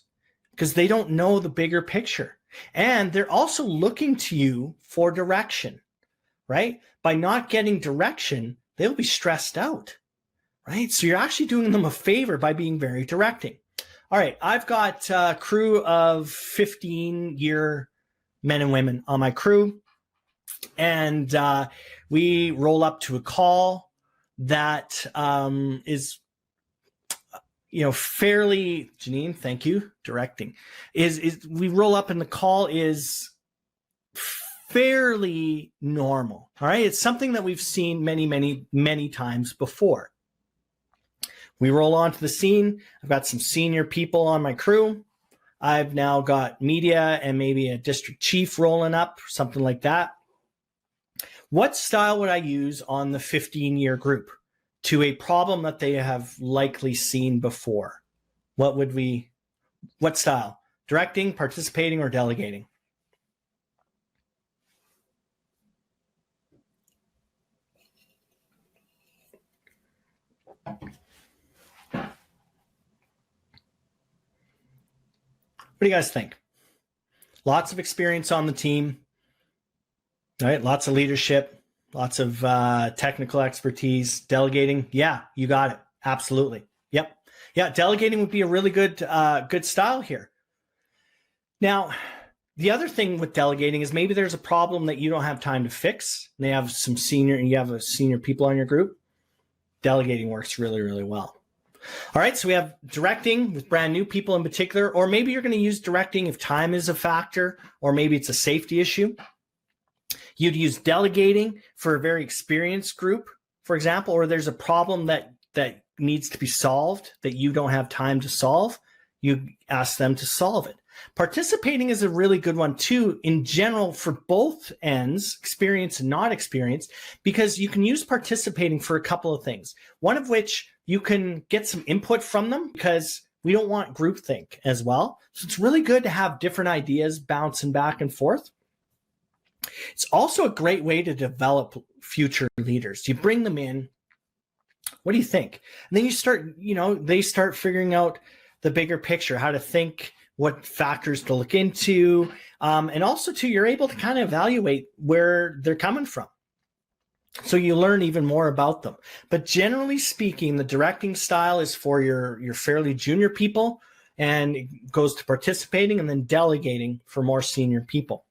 because they don't know the bigger picture. And they're also looking to you for direction, right? By not getting direction, they'll be stressed out, right? So you're actually doing them a favor by being very directing. All right, I've got a crew of 15-year men and women on my crew, and we roll up to a call that is, fairly, Janine, thank you, directing, is we roll up and the call is fairly normal. All right, it's something that we've seen many, many, many times before. We roll onto the scene. I've got some senior people on my crew. I've now got media and maybe a district chief rolling up, something like that. What style would I use on the 15-year group to a problem that they have likely seen before? What style? Directing, participating, or delegating? What do you guys think? Lots of experience on the team. right? Lots of leadership, lots of technical expertise, delegating. Yeah, you got it. Absolutely. Yep. Yeah, delegating would be a really good good style here. Now, the other thing with delegating is maybe there's a problem that you don't have time to fix. And you have senior people on your group. Delegating works really, really well. All right, so we have directing with brand new people in particular, or maybe you're going to use directing if time is a factor, or maybe it's a safety issue. You'd use delegating for a very experienced group, for example, or there's a problem that needs to be solved that you don't have time to solve. You ask them to solve it. Participating is a really good one too, in general, for both ends, experienced and not experienced, because you can use participating for a couple of things. One of which you can get some input from them, because we don't want groupthink as well. So it's really good to have different ideas bouncing back and forth. It's also a great way to develop future leaders. You bring them in. What do you think? And then you start, they start figuring out the bigger picture, how to think, what factors to look into. And also too, you're able to kind of evaluate where they're coming from. So you learn even more about them. But generally speaking, the directing style is for your fairly junior people, and it goes to participating and then delegating for more senior people.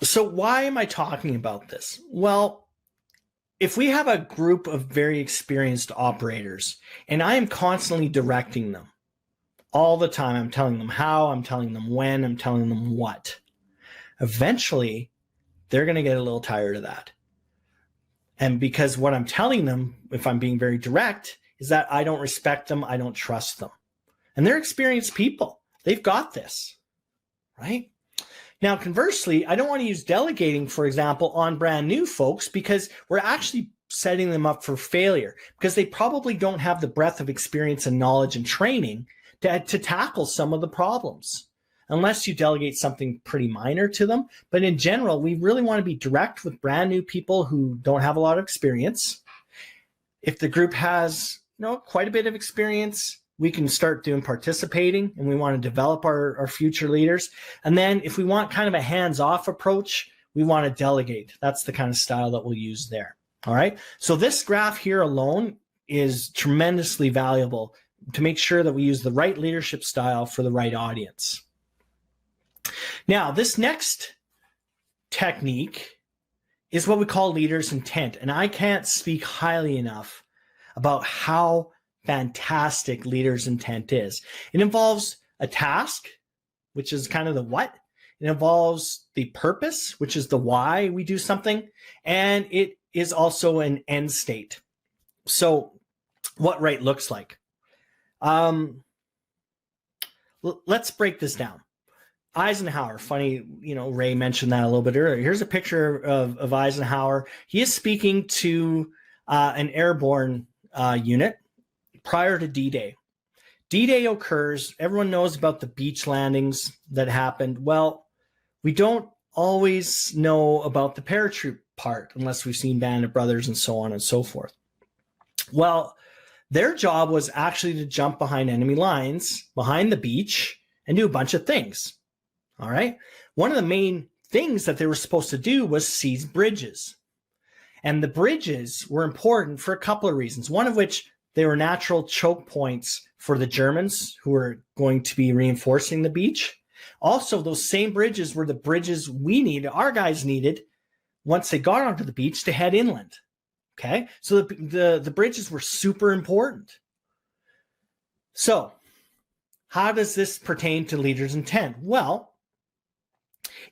So why am I talking about this? Well, if we have a group of very experienced operators and I am constantly directing them all the time, I'm telling them how, I'm telling them when, I'm telling them what, eventually they're going to get a little tired of that. And because what I'm telling them, if I'm being very direct, is that I don't respect them, I don't trust them. And they're experienced people. They've got this, right? Now, conversely, I don't want to use delegating, for example, on brand new folks, because we're actually setting them up for failure, because they probably don't have the breadth of experience and knowledge and training to tackle some of the problems, unless you delegate something pretty minor to them. But in general, we really want to be direct with brand new people who don't have a lot of experience. If the group has quite a bit of experience, we can start doing participating, and we want to develop our future leaders. And then if we want kind of a hands-off approach, we want to delegate. That's the kind of style that we'll use there. All right. So this graph here alone is tremendously valuable to make sure that we use the right leadership style for the right audience. Now, this next technique is what we call leader's intent. And I can't speak highly enough about how fantastic leader's intent is. It involves a task, which is kind of the what. It involves the purpose, which is the why we do something. And it is also an end state. So what right looks like. Let's break this down. Eisenhower, funny, Ray mentioned that a little bit earlier. Here's a picture of Eisenhower. He is speaking to an airborne unit prior to D-Day. D-Day occurs, everyone knows about the beach landings that happened. Well, we don't always know about the paratroop part unless we've seen Band of Brothers and so on and so forth. Well, their job was actually to jump behind enemy lines, behind the beach, and do a bunch of things. All right. One of the main things that they were supposed to do was seize bridges. And the bridges were important for a couple of reasons. One of which, they were natural choke points for the Germans who were going to be reinforcing the beach. Also, those same bridges were the bridges our guys needed once they got onto the beach to head inland. Okay. So the bridges were super important. So how does this pertain to leader's intent? Well,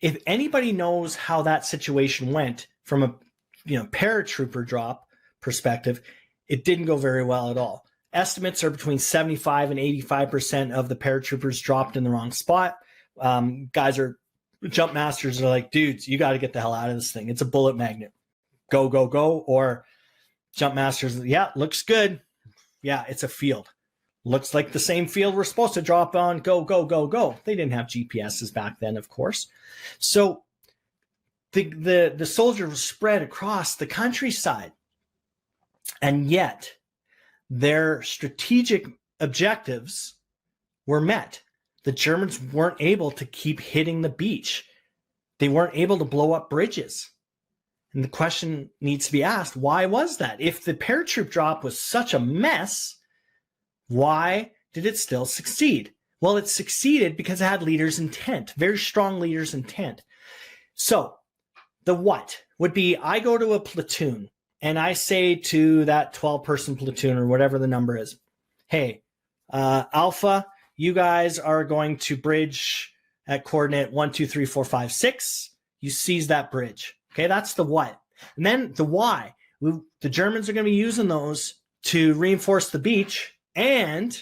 if anybody knows how that situation went from a paratrooper drop perspective, it didn't go very well at all. Estimates are between 75 and 85% of the paratroopers dropped in the wrong spot. Jump masters are like, dudes, you got to get the hell out of this thing. It's a bullet magnet. Go, go, go. Or jump masters, yeah, looks good. Yeah, it's a field. Looks like the same field we're supposed to drop on. Go, go, go, go. They didn't have GPSs back then, of course. So the soldiers were spread across the countryside. And yet their strategic objectives were met. The Germans weren't able to keep hitting the beach. they weren't able to blow up bridges. And the question needs to be asked, why was that? If the paratroop drop was such a mess, why did it still succeed? Well, it succeeded because it had leaders' intent, very strong leaders' intent. So the what would be, I go to a platoon and I say to that 12-person platoon or whatever the number is, hey, Alpha, you guys are going to bridge at coordinate 1, 2, 3, 4, 5, 6. You seize that bridge. Okay, that's the what. And then the why. The Germans are going to be using those to reinforce the beach, and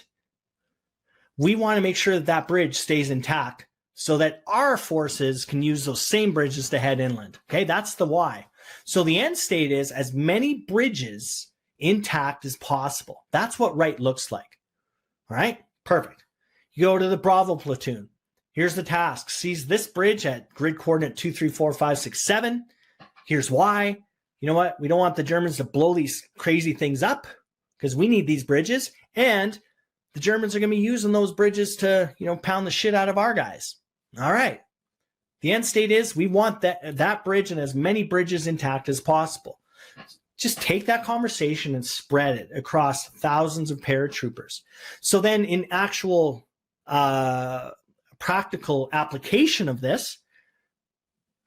we want to make sure that that bridge stays intact so that our forces can use those same bridges to head inland. Okay, that's the why. So the end state is as many bridges intact as possible. That's what right looks like. All right, perfect. You go to the Bravo platoon. Here's the task. Seize this bridge at grid coordinate 2, 3, 4, 5, 6, 7. Here's why. You know what? We don't want the Germans to blow these crazy things up because we need these bridges. And the Germans are going to be using those bridges to, pound the shit out of our guys. All right. The end state is we want that bridge and as many bridges intact as possible. Just take that conversation and spread it across thousands of paratroopers. So then in actual practical application of this,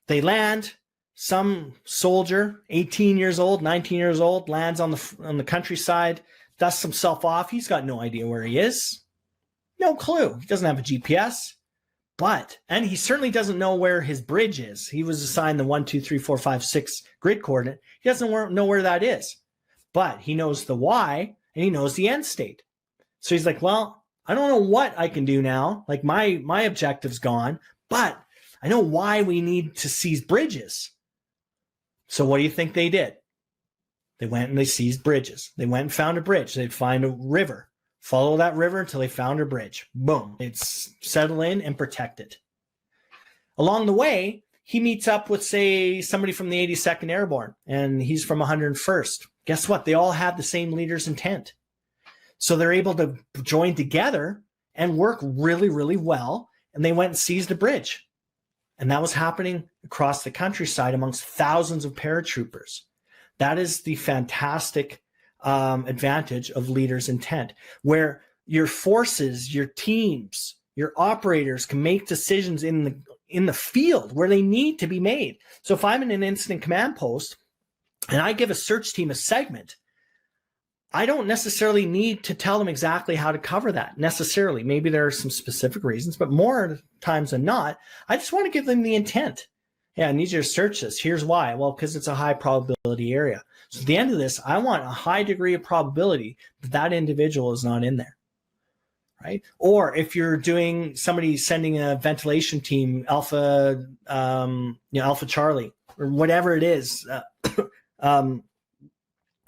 they land. Some soldier, 18 years old, 19 years old, lands on the countryside, dusts himself off. He's got no idea where he is. No clue. He doesn't have a GPS. And he certainly doesn't know where his bridge is. He was assigned the 1, 2, 3, 4, 5, 6 grid coordinate. He doesn't know where that is. But he knows the why and he knows the end state. So he's like, well, I don't know what I can do now. Like my objective's gone, but I know why we need to seize bridges. So what do you think they did? They went and they seized bridges. They went and found a bridge. They'd find a river. Follow that river until they found a bridge. Boom. They'd settle in and protect it. Along the way, he meets up with, say, somebody from the 82nd Airborne, and he's from 101st. Guess what? They all have the same leader's intent. So they're able to join together and work really, really well, and they went and seized a bridge. And that was happening across the countryside amongst thousands of paratroopers. That is the fantastic advantage of leaders' intent, where your forces, your teams, your operators can make decisions in the field where they need to be made. So if I'm in an incident command post and I give a search team a segment, I don't necessarily need to tell them exactly how to cover that necessarily. Maybe there are some specific reasons, but more times than not, I just want to give them the intent. Yeah, I need you to search this. Here's why. Well, because it's a high probability area. So at the end of this, I want a high degree of probability that that individual is not in there, right? Or if you're doing somebody sending a ventilation team, Alpha, Alpha Charlie, or whatever it is,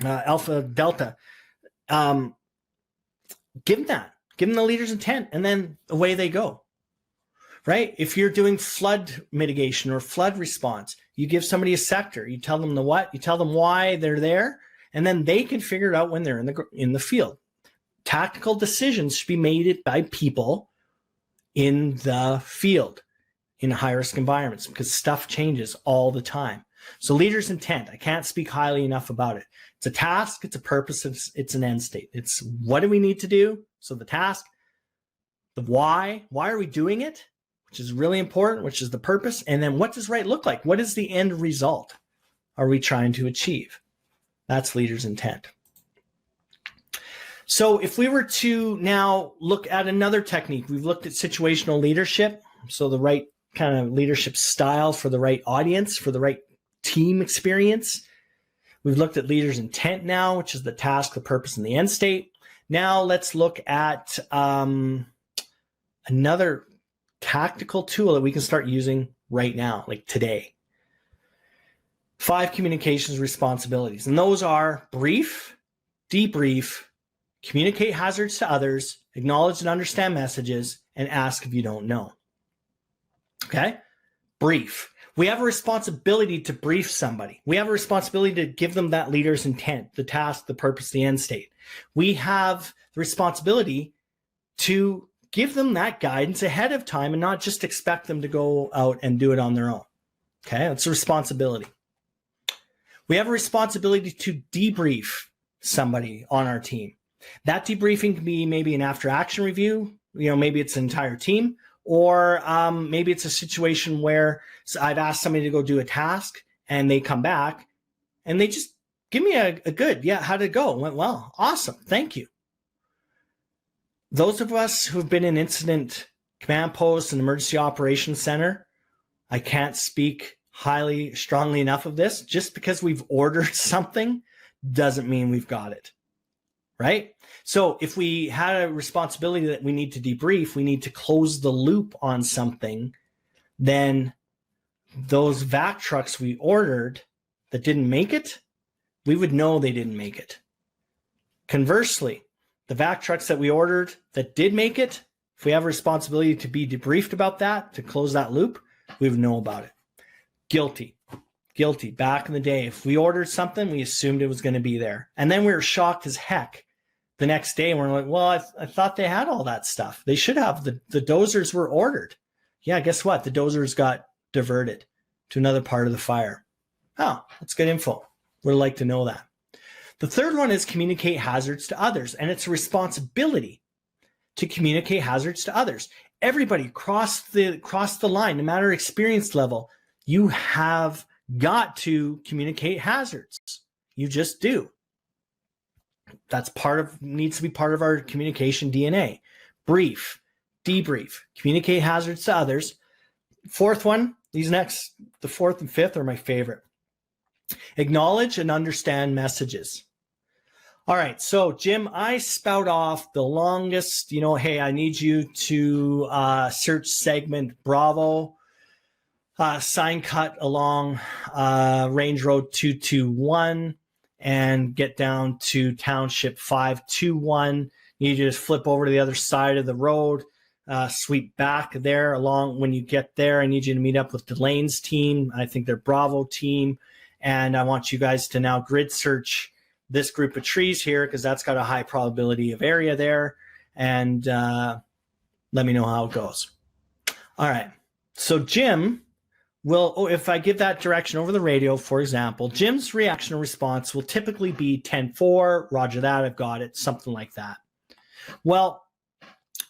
Alpha Delta, give them the leader's intent, and then away they go. Right? If you're doing flood mitigation or flood response, you give somebody a sector, you tell them the what, you tell them why they're there, and then they can figure it out when they're in the field. Tactical decisions should be made by people in the field in high risk environments because stuff changes all the time. So leader's intent, I can't speak highly enough about it. It's a task, it's a purpose, it's an end state. It's what do we need to do? So the task, the why are we doing it? Which is really important, which is the purpose. And then what does right look like? What is the end result are we trying to achieve? That's leader's intent. So if we were to now look at another technique, we've looked at situational leadership. So the right kind of leadership style for the right audience, for the right team experience. We've looked at leader's intent now, which is the task, the purpose, and the end state. Now let's look at another tactical tool that we can start using right now, like today. 5 communications responsibilities. And those are brief, debrief, communicate hazards to others, acknowledge and understand messages, and ask if you don't know. Okay? Brief. We have a responsibility to brief somebody. We have a responsibility to give them that leader's intent, the task, the purpose, the end state. We have the responsibility to give them that guidance ahead of time and not just expect them to go out and do it on their own. Okay, that's a responsibility. We have a responsibility to debrief somebody on our team. That debriefing can be maybe an after action review, maybe it's an entire team, or maybe it's a situation where I've asked somebody to go do a task and they come back and they just give me a good, yeah, how'd it go? Went well. Awesome. Thank you. Those of us who've been in incident command posts and emergency operations center, I can't speak strongly enough of this. Just because we've ordered something doesn't mean we've got it, right? So if we had a responsibility that we need to debrief, we need to close the loop on something, then those vac trucks we ordered that didn't make it, we would know they didn't make it. Conversely, the vac trucks that we ordered that did make it, if we have a responsibility to be debriefed about that, to close that loop, we would know about it. Guilty. Back in the day, if we ordered something, we assumed it was going to be there. And then we were shocked as heck the next day. And we're like, well, I thought they had all that stuff. They should have. The dozers were ordered. Yeah, guess what? The dozers got diverted to another part of the fire. Oh, that's good info. We'd like to know that. The third one is communicate hazards to others. And it's a responsibility to communicate hazards to others. Everybody cross the line, no matter experience level, you have got to communicate hazards. You just do. That's needs to be part of our communication DNA. Brief, debrief, communicate hazards to others. Fourth one, the fourth and fifth are my favorite. Acknowledge and understand messages. All right, so Jim, I spout off the longest, hey, I need you to search segment Bravo, sign cut along Range Road 221 and get down to Township 521. You just flip over to the other side of the road, sweep back there along. When you get there, I need you to meet up with Delane's team. I think they're Bravo team. And I want you guys to now grid search this group of trees here because that's got a high probability of area there. And let me know how it goes. All right. So Jim if I give that direction over the radio, for example, Jim's reaction or response will typically be 10-4, roger that, I've got it, something like that. Well,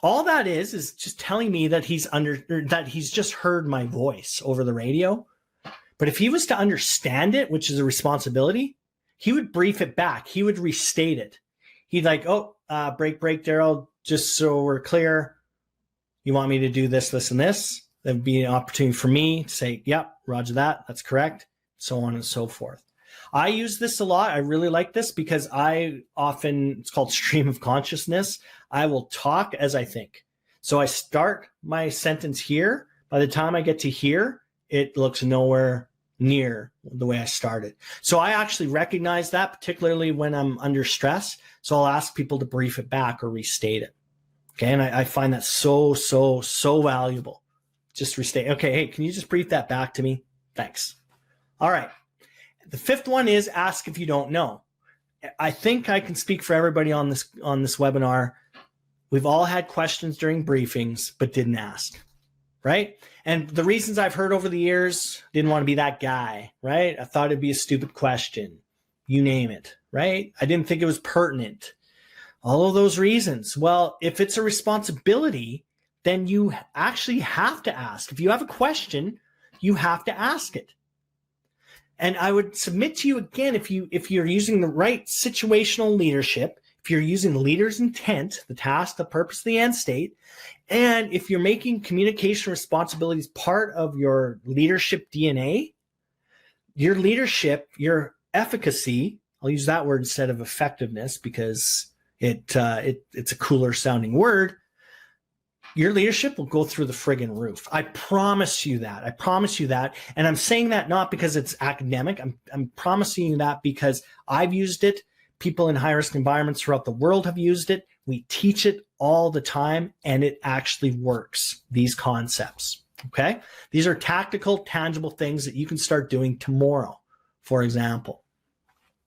all that is just telling me that he's just heard my voice over the radio. But if he was to understand it, which is a responsibility, he would brief it back. He would restate it. He'd like, break, Daryl, just so we're clear, you want me to do this, this, and this? That'd be an opportunity for me to say, yep, roger that, that's correct, so on and so forth. I use this a lot. I really like this because it's called stream of consciousness. I will talk as I think. So I start my sentence here. By the time I get to here, it looks nowhere near the way I started. So I actually recognize that, particularly when I'm under stress. So I'll ask people to brief it back or restate it. Okay, and I find that so valuable. Just restate. Okay, hey, can you just brief that back to me? Thanks. All right. The fifth one is ask if you don't know. I think I can speak for everybody on this webinar. We've all had questions during briefings, but didn't ask, right? And the reasons I've heard over the years, didn't want to be that guy, right? I thought it'd be a stupid question. You name it, right? I didn't think it was pertinent. All of those reasons. Well, if it's a responsibility, then you actually have to ask. If you have a question, you have to ask it. And I would submit to you again, if you're using the right situational leadership, if you're using the leader's intent, the task, the purpose, the end state, and if you're making communication responsibilities part of your leadership DNA, your leadership, your efficacy, I'll use that word instead of effectiveness because it's a cooler sounding word. Your leadership will go through the friggin' roof. I promise you that. I promise you that. And I'm saying that not because it's academic. I'm promising you that because I've used it. People in high-risk environments throughout the world have used it. We teach it all the time, and it actually works, these concepts, okay? These are tactical, tangible things that you can start doing tomorrow, for example.